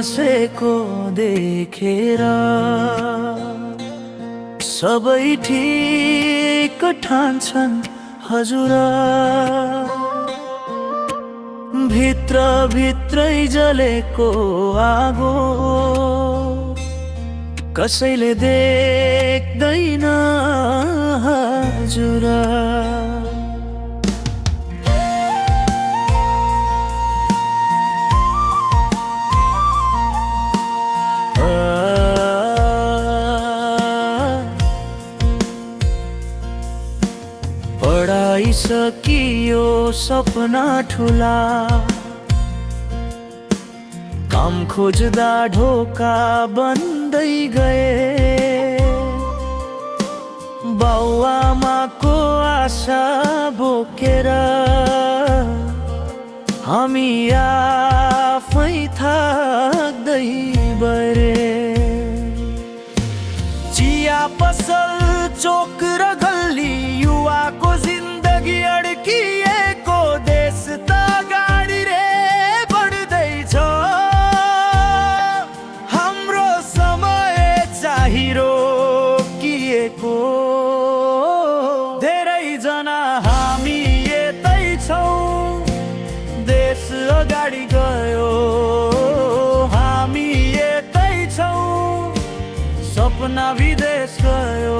हाँसेको देखेर सबै ठिक ठान्छन् हजुर। भित्र भित्रै जलेको आगो कसैले देख्दैन हजुर। पढाइ सकियो सपना ठुला, काम खोज्दा ढोका बन्दै गए। बाउआमाको आशा बोकेर हामी आफै थाक्दै बरे। चिया पसल चोक र गल्ली युवाको जिन्दगी अड्किएको देश त अगाडि रे बढ्दैछ। हाम्रो समय चाहिँ रोकिएको, धेरैजना हामी यतै छौँ। देश अगाडि गयो हामी यतै छौँ, सपना विदेश गयो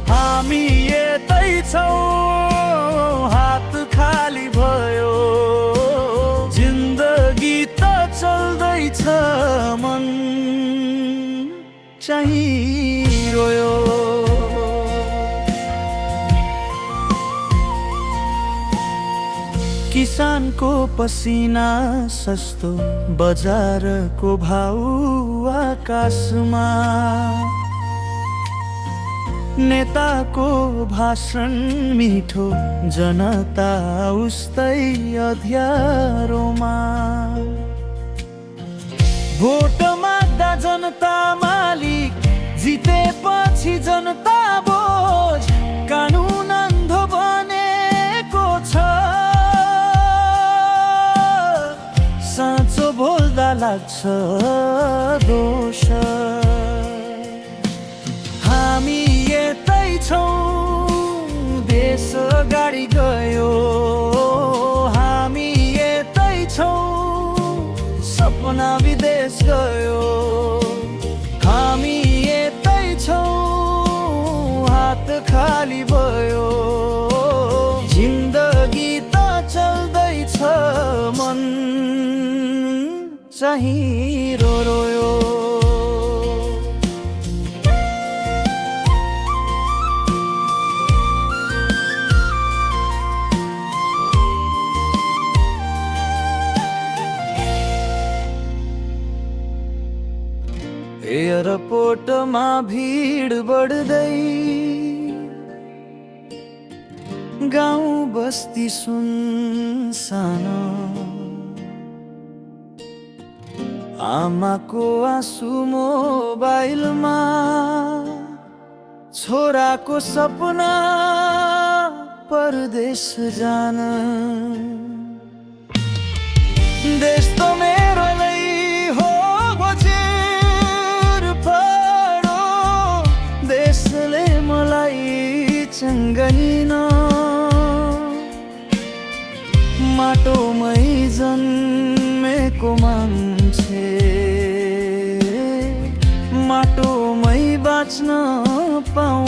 हामी यतै छौँ। हात खाली भयो जिन्दगी त चल्दैछ, मन चाहिँ रोयो। किसानको पसिना सस्तो, बजारको भाउ आकाशमा। नेताको भाषण मिठो, जनता उस्तै अँध्यारोमा। भोट माग्दा जनता मालिक, जितेपछि जनता बोझ। कानुन अन्धो बनेको छ, साँचो बोल्दा लाग्छ दोष। हामी यतै छौँ, देश अगाडि गयो हामी यतै छौँ, सपना विदेश गयो हामी यतै छौँ। हात खाली भयो जिन्दगी त चल्दैछ, मन चाहिँ रोयो। एयरपोर्टमा भिड बढ्दै, गाउँ बस्ती सुनसान। आमाको आँसु मोबाइलमा, छोराको सपना परदेश जान। देश त मेरो नै हो बजेर पढो, देशले मलाई चङ्गनिन। माटोमै जन्मेको मान्छे, माटोमै बाँच्न पाऊ